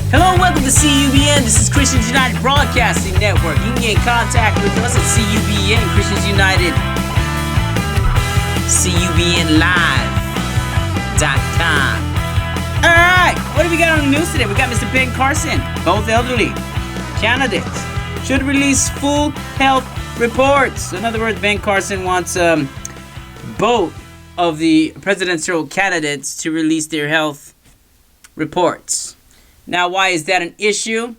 Hello and welcome to CUBN. This is Christians United Broadcasting Network. You can get in contact with us at CUBN, Christians United, CUBNlive.com. Alright, what do we got on the news today? We got Mr. Ben Carson, both elderly candidates should release full health reports. In other words, Ben Carson wants both of the presidential candidates to release their health reports. Now, why is that an issue?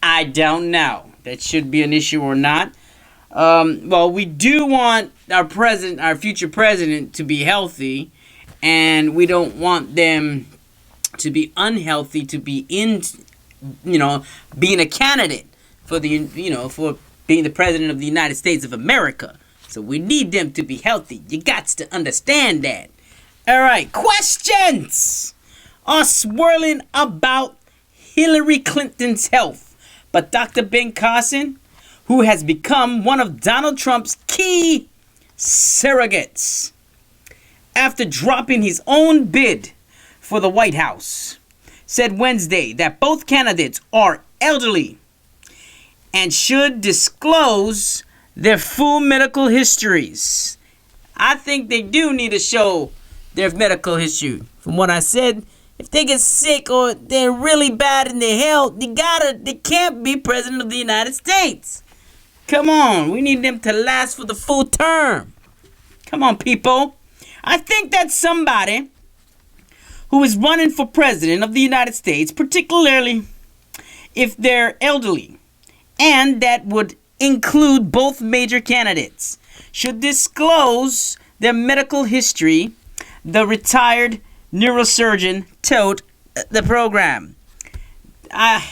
I don't know. That should be an issue or not. Well, we do want our future president, to be healthy, and we don't want them to be unhealthy, to be being a candidate for for being the president of the United States of America. So we need them to be healthy. You got to understand that. All right, questions are swirling about Hillary Clinton's health, but Dr. Ben Carson, who has become one of Donald Trump's key surrogates after dropping his own bid for the White House, said Wednesday that both candidates are elderly and should disclose their full medical histories. I think they do need to show their medical history. From what I said, if they get sick or they're really bad in their health, they can't be president of the United States. Come on, we need them to last for the full term. Come on, people. I think that somebody who is running for president of the United States, particularly if they're elderly, and that would include both major candidates, should disclose their medical history, the retired neurosurgeon told the program. I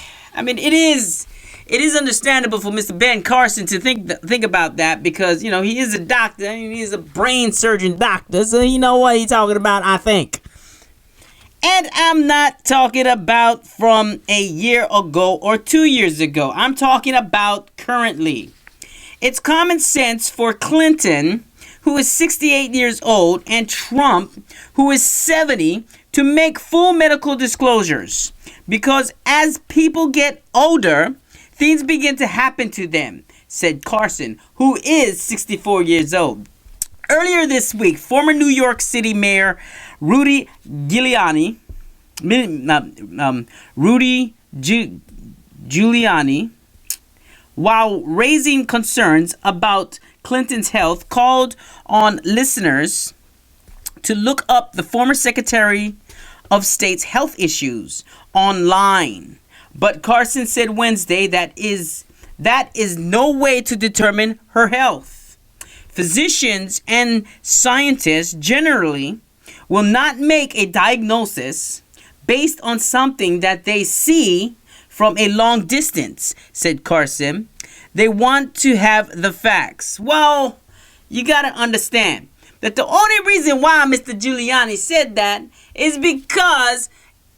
mean, it is understandable for Mr. Ben Carson to think about that because, he is a doctor. He is a brain surgeon doctor, so he know what he's talking about, I think. And I'm not talking about from a year ago or 2 years ago. I'm talking about currently. It's common sense for Clinton, who is 68 years old, and Trump, who is 70, to make full medical disclosures. Because as people get older, things begin to happen to them, said Carson, who is 64 years old. Earlier this week, former New York City Mayor Rudy Giuliani, while raising concerns about Clinton's health, called on listeners to look up the former Secretary of State's health issues online. But Carson said Wednesday that is no way to determine her health. Physicians and scientists generally will not make a diagnosis based on something that they see from a long distance, said Carson. They want to have the facts. Well, you got to understand that the only reason why Mr. Giuliani said that is because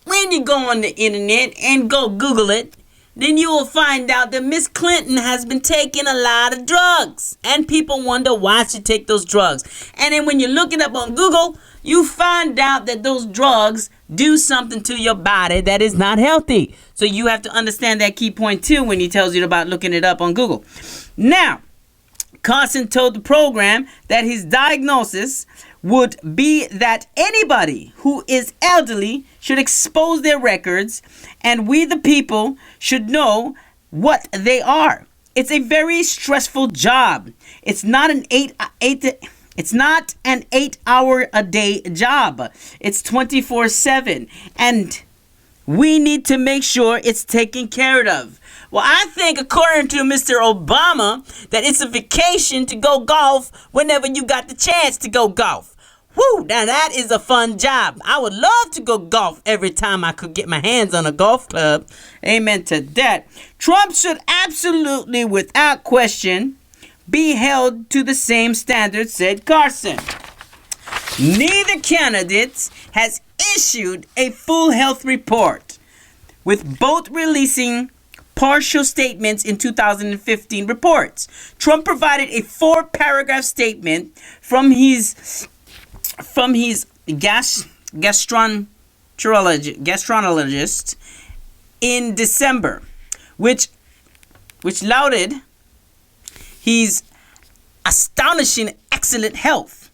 when you go on the internet and go Google it, then you will find out that Miss Clinton has been taking a lot of drugs. And people wonder why she take those drugs. And then when you look it up on Google, you find out that those drugs do something to your body that is not healthy. So you have to understand that key point too when he tells you about looking it up on Google. Now, Carson told the program that his diagnosis would be that anybody who is elderly should expose their records, and we the people should know what they are. It's a very stressful job. It's not an 8-hour-a-day job. It's 24/7, and we need to make sure it's taken care of. Well, I think, according to Mr. Obama, that it's a vacation to go golf whenever you got the chance to go golf. Woo, now that is a fun job. I would love to go golf every time I could get my hands on a golf club. Amen to that. Trump should absolutely, without question, be held to the same standards, said Carson. Neither candidate has issued a full health report, with both releasing partial statements in 2015 reports. Trump provided a 4-paragraph statement from his gastroenterologist in December, which lauded his astonishing excellent health,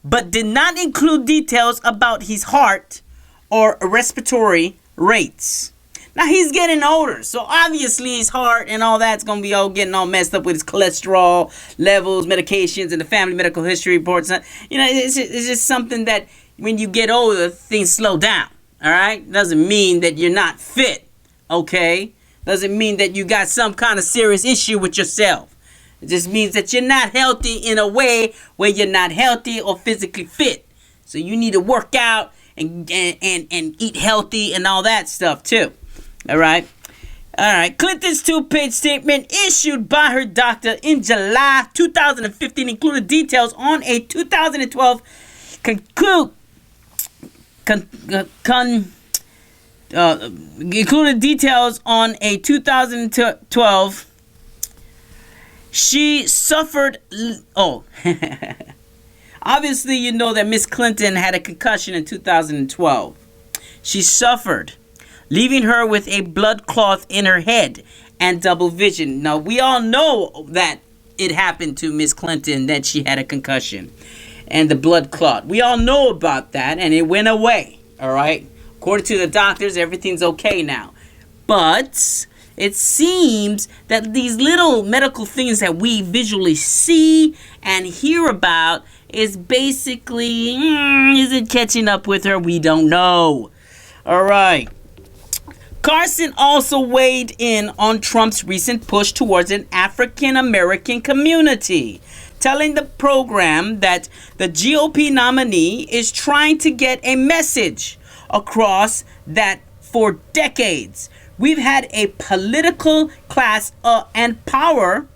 but did not include details about his heart or respiratory rates. Now he's getting older, so obviously his heart and all that's gonna be all getting all messed up with his cholesterol levels, medications, and the family medical history reports. You know, it's just something that when you get older, things slow down. All right, doesn't mean that you're not fit. Okay, doesn't mean that you got some kind of serious issue with yourself. It just means that you're not healthy in a way where you're not healthy or physically fit. So you need to work out and eat healthy and all that stuff too. All right. Clinton's two-page statement issued by her doctor in July 2015 included details on a 2012 included details on a 2012 she suffered. Obviously you know that Miss Clinton had a concussion in 2012. She suffered, leaving her with a blood clot in her head and double vision. Now, we all know that it happened to Miss Clinton, that she had a concussion and the blood clot. We all know about that, and it went away, all right? According to the doctors, everything's okay now. But it seems that these little medical things that we visually see and hear about is basically, is it catching up with her? We don't know. All right. Carson also weighed in on Trump's recent push towards an African American community, telling the program that the GOP nominee is trying to get a message across that for decades we've had a political class and power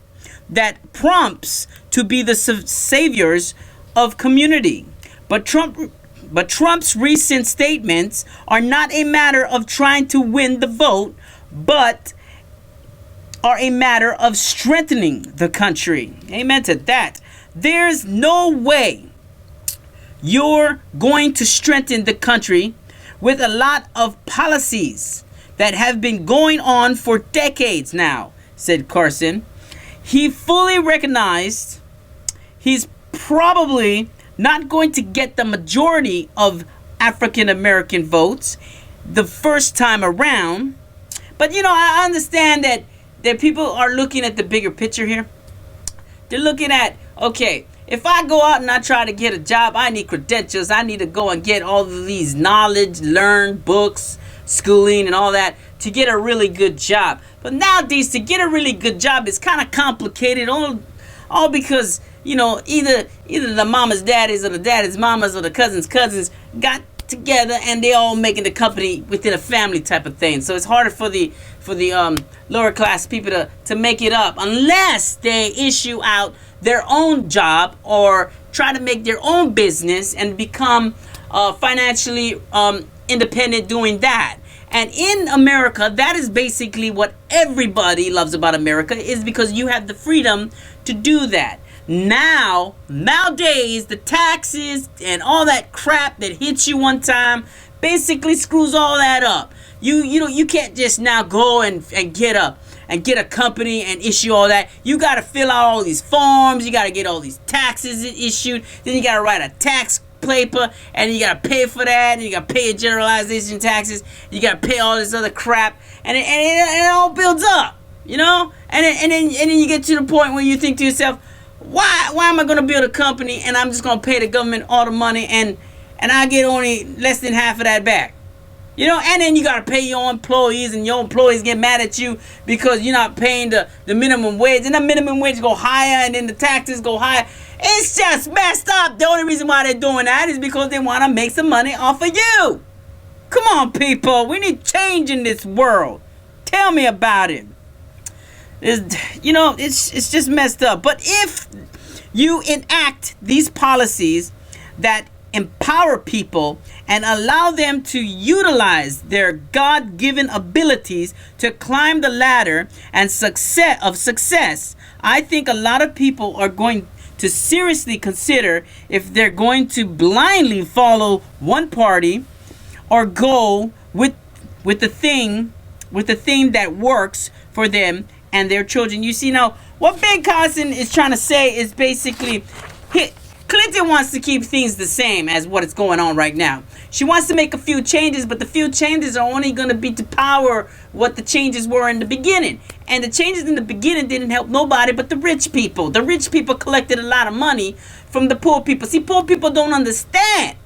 that prompts to be the saviors of community. But Trump's recent statements are not a matter of trying to win the vote, but are a matter of strengthening the country. Amen to that. There's no way you're going to strengthen the country with a lot of policies that have been going on for decades now, said Carson. He fully recognized he's probably not going to get the majority of African American votes the first time around. But, you know, I understand that people are looking at the bigger picture here. They're looking at, okay, if I go out and I try to get a job, I need credentials. I need to go and get all of these knowledge, learn books, schooling, and all that to get a really good job. But nowadays, to get a really good job is kind of complicated, all because, you know, either the mama's daddies or the daddy's mamas or the cousins got together and they all making the company within a family type of thing. So it's harder for the lower class people to make it up unless they issue out their own job or try to make their own business and become financially independent doing that. And in America, that is basically what everybody loves about America, is because you have the freedom to do that. Nowadays, the taxes and all that crap that hits you one time basically screws all that up. You can't just now go and get a company and issue all that. You got to fill out all these forms. You got to get all these taxes issued. Then you got to write a tax paper, and you got to pay for that. And you got to pay your generalization taxes. You got to pay all this other crap, and it all builds up, you know. And then you get to the point where you think to yourself, why am I going to build a company and I'm just going to pay the government all the money and I get only less than half of that back? You know, and then you got to pay your employees, and your employees get mad at you because you're not paying the minimum wage, and the minimum wage go higher, and then the taxes go higher. It's just messed up. The only reason why they're doing that is because they want to make some money off of you. Come on, people. We need change in this world. Tell me about it. It's just messed up. But if you enact these policies that empower people and allow them to utilize their God-given abilities to climb the ladder and success, I think a lot of people are going to seriously consider if they're going to blindly follow one party or go with with the thing that works for them and their children. You see, now, what Ben Carson is trying to say is basically, Clinton wants to keep things the same as what is going on right now. She wants to make a few changes, but the few changes are only going to be to power what the changes were in the beginning. And the changes in the beginning didn't help nobody but the rich people. The rich people collected a lot of money from the poor people. See, poor people don't understand.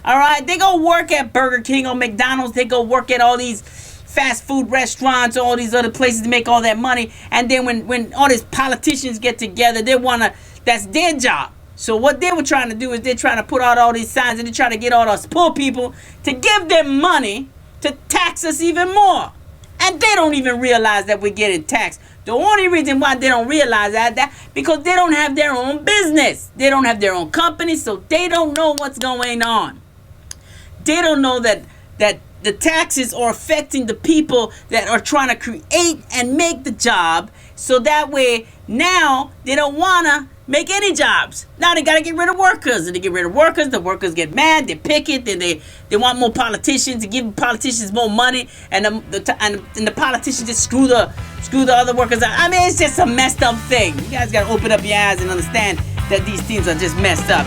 All right? They go work at Burger King or McDonald's. They go work at all these fast food restaurants, all these other places to make all that money. And then when all these politicians get together, they want to, that's their job. So what they were trying to do is they're trying to put out all these signs and they're trying to get all those poor people to give them money to tax us even more. And they don't even realize that we're getting taxed. The only reason why they don't realize that because they don't have their own business. They don't have their own company, so they don't know what's going on. They don't know that the taxes are affecting the people that are trying to create and make the job. So that way, now they don't want to make any jobs. Now they got to get rid of workers. And they get rid of workers, the workers get mad, they picket, then they want more politicians, to give politicians more money, and the politicians just screw the other workers out. I mean, it's just a messed up thing. You guys got to open up your eyes and understand that these things are just messed up.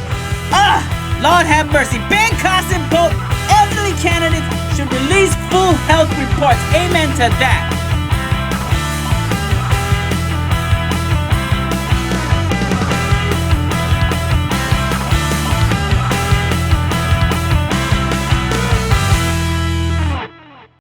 Lord have mercy. Ben Carson, both elderly candidates should release full health reports. Amen to that.